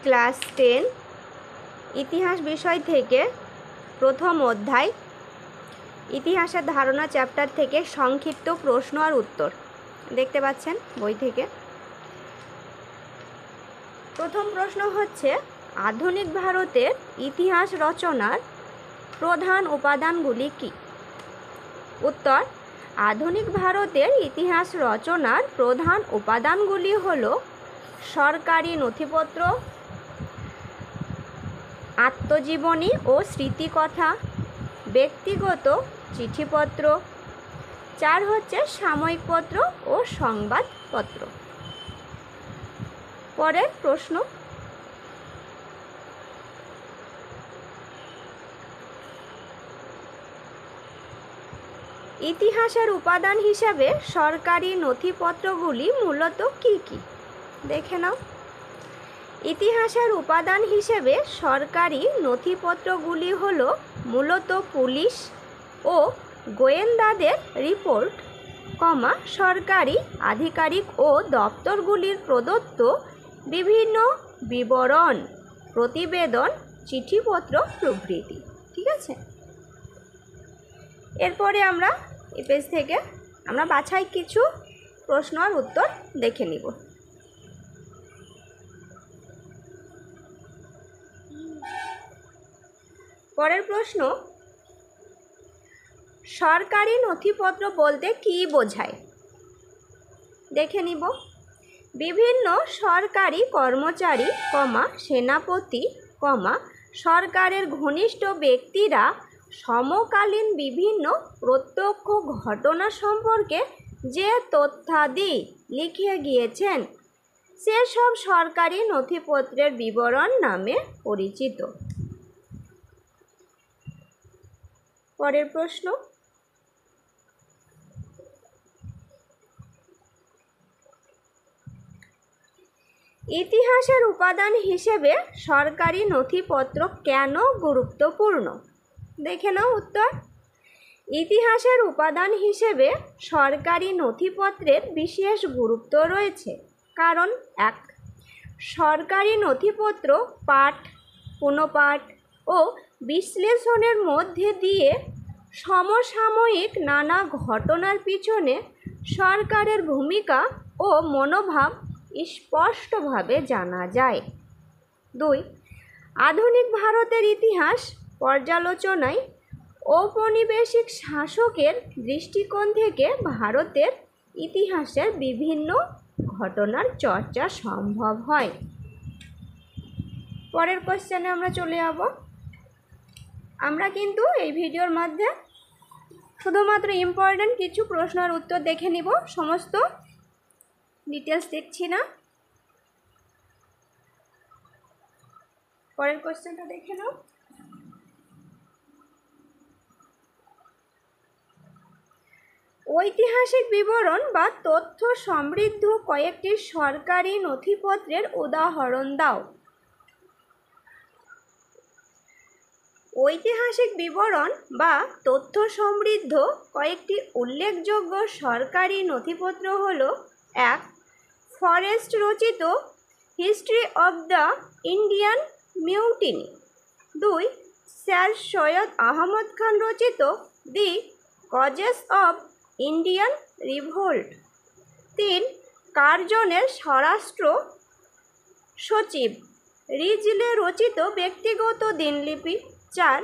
Class 10 ইতিহাস বিষয় থেকে প্রথম অধ্যায় ইতিহাসের ধারণা চ্যাপ্টার থেকে সংক্ষিপ্ত প্রশ্ন আর উত্তর দেখতে পাচ্ছেন বই থেকে। প্রথম প্রশ্ন হচ্ছে, আধুনিক ভারতের ইতিহাস রচনার প্রধান উপাদানগুলি কী? উত্তর, আধুনিক ভারতের ইতিহাস রচনার প্রধান উপাদানগুলি হল সরকারি নথিপত্র, আত্মজীবনী ও স্মৃতিকথা, ব্যক্তিগত চিঠিপত্র, 4 হচ্ছে সাময়িকপত্র ও সংবাদপত্র। পরের প্রশ্ন, ইতিহাসের উপাদান হিসাবে সরকারি নথিপত্রগুলি মূলত কী কী? দেখে নাও। ইতিহাসের উপাদান হিসেবে সরকারি নথিপত্রগুলি হল মূলত পুলিশ ও গোয়েন্দাদের রিপোর্ট, সরকারি আধিকারিক ও দপ্তরগুলির প্রদত্ত বিভিন্ন বিবরণ, প্রতিবেদন, চিঠিপত্র প্রভৃতি। ঠিক আছে, এরপরে আমরা এই পেজ থেকে বাছাই কিছু প্রশ্ন আর উত্তর দেখে নিব। পরের প্রশ্ন, সরকারি নথিপত্র বলতে কী বোঝায়? দেখে নিব। বিভিন্ন সরকারি কর্মচারী, সেনাপতি, সরকারের ঘনিষ্ঠ ব্যক্তিরা সমকালীন বিভিন্ন প্রত্যক্ষ ঘটনা সম্পর্কে যে তথ্যাদি লিখে গিয়েছেন সেসব সরকারি নথিপত্রের বিবরণ নামে পরিচিত। পরের প্রশ্ন, ইতিহাসের উপাদান হিসেবে সরকারি নথিপত্র কেন গুরুত্বপূর্ণ? দেখে নাও উত্তর। ইতিহাসের উপাদান হিসেবে সরকারি নথিপত্রের বিশেষ গুরুত্ব রয়েছে, কারণ 1. সরকারি নথিপত্র পাঠ, পুনঃপাঠ ও বিশ্লেষণের মধ্যে দিয়ে সমসাময়িক নানা ঘটনার পিছনে সরকারের ভূমিকা ও মনোভাব স্পষ্টভাবে জানা যায়। 2. আধুনিক ভারতের ইতিহাস পর্যালোচনায় ঔপনিবেশিক শাসকের দৃষ্টিকোণ থেকে ভারতের ইতিহাসের বিভিন্ন ঘটনার চর্চা সম্ভব হয়। পরের কোশ্চেনে আমরা চলে যাব। আমরা কিন্তু এই ভিডিওর মধ্যে শুধুমাত্র ইম্পর্টেন্ট কিছু প্রশ্নের উত্তর দেখে নিব, সমস্ত ডিটেলস দেখছি না। পরের কোশ্চেনটা দেখে নাও। ঐতিহাসিক বিবরণ বা তথ্য সমৃদ্ধ কয়েকটি সরকারি নথিপত্রের উদাহরণ দাও। ঐতিহাসিক বিবরণ বা তথ্য সমৃদ্ধ কয়েকটি উল্লেখযোগ্য সরকারি নথিপত্র হল: 1. ফরেস্ট রচিত history of the Indian mutiny. 2. Sir Syed Ahmad Khan রচিত the causes of Indian revolt. 3. কার্জনের স্বরাষ্ট্র সচিব রিজলে রচিত ব্যক্তিগত দিনলিপি। 4.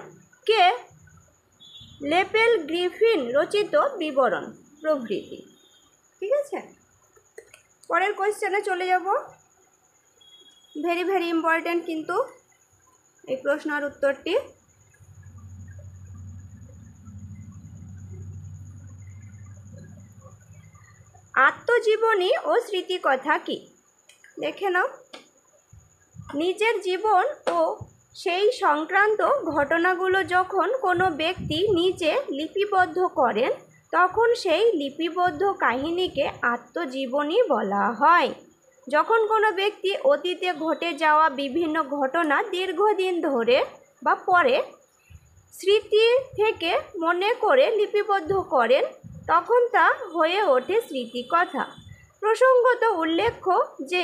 কে লেপেল গ্রিফিন রচিত বিবরণ প্রভৃতি। ঠিক আছে, পরের কোয়েশ্চেনে চলে যাব। ভেরি ইম্পর্টেন্ট কিন্তু এই প্রশ্নের উত্তরটি। আত্মজীবনী ও স্মৃতিকথা কি? দেখে নাও। নিজের জীবন ও সেই সংক্রান্ত ঘটনাগুলো যখন কোনো ব্যক্তি নিজে লিপিবদ্ধ করেন তখন সেই লিপিবদ্ধ কাহিনীকে আত্মজীবনী বলা হয়। যখন কোনো ব্যক্তি অতীতে ঘটে যাওয়া বিভিন্ন ঘটনা দীর্ঘদিন ধরে বা পরে স্মৃতি থেকে মনে করে লিপিবদ্ধ করেন তখন তা হয়ে ওঠে স্মৃতিকথা। প্রসঙ্গত উল্লেখ্য যে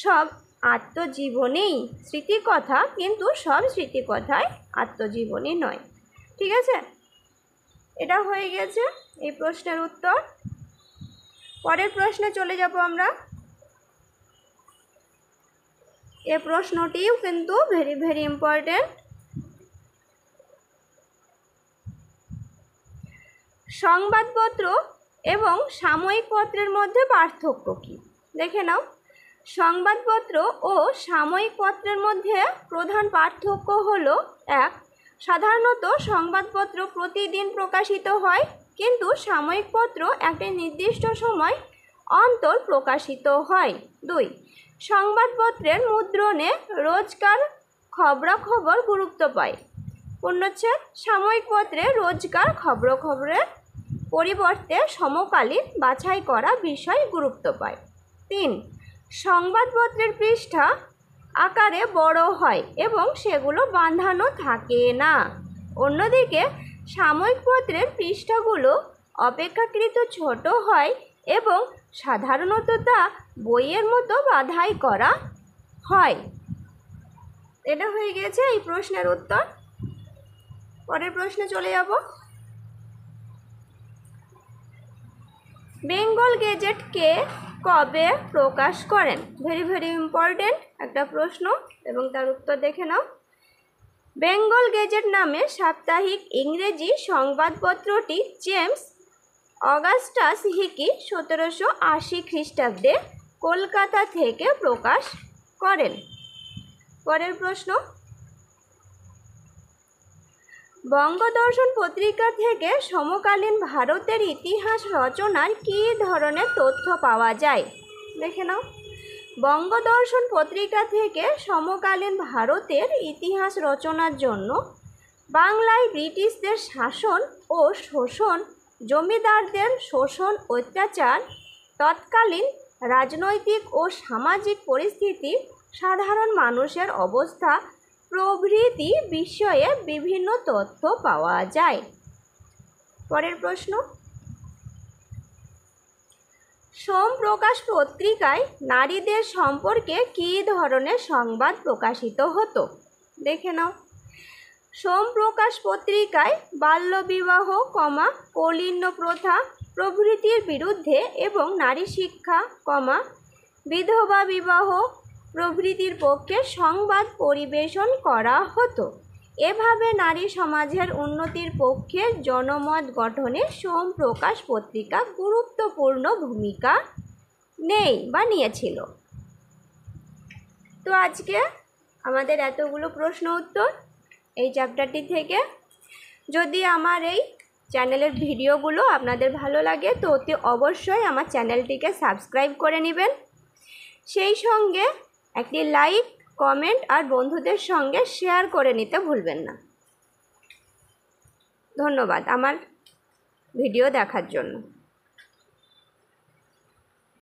সব আত্মজীবনী স্মৃতিকথা, কিন্তু সব স্মৃতিকথায় আত্মজীবনী নয়। ঠিক আছে, এটা হয়ে গেছে এই প্রশ্নের উত্তর। পরের প্রশ্নে চলে যাব আমরা। এই প্রশ্নটিও কিন্তু ভেরি ভেরি ইম্পর্টেন্ট। সংবাদপত্র এবং সাময়িক পত্রের মধ্যে পার্থক্য কী? দেখে নাও। সংবাদপত্র ও সাময়িক পত্রের মধ্যে প্রধান পার্থক্য হলো: 1. সাধারণত সংবাদপত্র প্রতিদিন প্রকাশিত হয়, কিন্তু সাময়িক পত্র একটি নির্দিষ্ট সময় অন্তর প্রকাশিত হয়। 2. সংবাদপত্রের মুদ্রণে রোজকার খবরাখবর গুরুত্ব পায়। পূর্ণচ্ছেদ: সাময়িক পত্রে রোজকার খবরাখবরের পরিবর্তে সমকালীন বাছাই করা বিষয় গুরুত্ব পায়। 3. সংবাদপত্রের পৃষ্ঠা আকারে বড় হয় এবং সেগুলো বাঁধানো থাকে না। অন্যদিকে সাময়িক পত্রের পৃষ্ঠাগুলো অপেক্ষাকৃত ছোট হয় এবং সাধারণত তা বইয়ের মতো বাঁধাই করা হয়। এটা হয়ে গেছে এই প্রশ্নের উত্তর। পরের প্রশ্নে চলে যাব। বেঙ্গল গেজেট কে কবে প্রকাশ করেন? ভেরি ভেরি ইম্পর্টেন্ট একটা প্রশ্ন, এবং তার উত্তর দেখে নাও। বেঙ্গল গেজেট নামে সাপ্তাহিক ইংরেজি সংবাদপত্রটি জেমস অগাস্টাস হিকি 1780 খ্রিস্টাব্দে কলকাতা থেকে প্রকাশ করেন। পরের প্রশ্ন, বঙ্গদর্শন পত্রিকা থেকে সমকালীন ভারতের ইতিহাস রচনার কী ধরনের তথ্য পাওয়া যায়? দেখে নাও। বঙ্গদর্শন পত্রিকা থেকে সমকালীন ভারতের ইতিহাস রচনার জন্য বাংলায় ব্রিটিশদের শাসন ও শোষণ, জমিদারদের শোষণ অত্যাচার, তৎকালীন রাজনৈতিক ও সামাজিক পরিস্থিতি, সাধারণ মানুষের অবস্থা প্রভৃতি বিষয়ে বিভিন্ন তথ্য পাওয়া যায়। পরের প্রশ্ন, সোম প্রকাশ পত্রিকায় নারীদের সম্পর্কে কী ধরনের সংবাদ প্রকাশিত হতো? দেখে নাও। সোম প্রকাশ পত্রিকায় বাল্যবিবাহ, কৌলীন্য প্রথা প্রভৃতির বিরুদ্ধে এবং নারী শিক্ষা, বিধবা বিবাহ প্রভৃতির পক্ষে সংবাদ পরিবেশন করা হতো। এভাবে নারী সমাজের উন্নতির পক্ষে জনমত গঠনে সোম প্রকাশ পত্রিকা গুরুত্বপূর্ণ ভূমিকা নিয়েছিল। তো আজকে আমাদের এতগুলো প্রশ্ন উত্তর এই চ্যাপ্টারটি থেকে। যদি আমার এই চ্যানেলের ভিডিওগুলো আপনাদের ভালো লাগে তো অতি অবশ্যই আমার চ্যানেলটিকে সাবস্ক্রাইব করে নেবেন। সেই সঙ্গে একটি লাইক, কমেন্ট আর বন্ধুদের সঙ্গে শেয়ার করে নিতে ভুলবেন না। ধন্যবাদ আমার ভিডিও দেখার জন্য।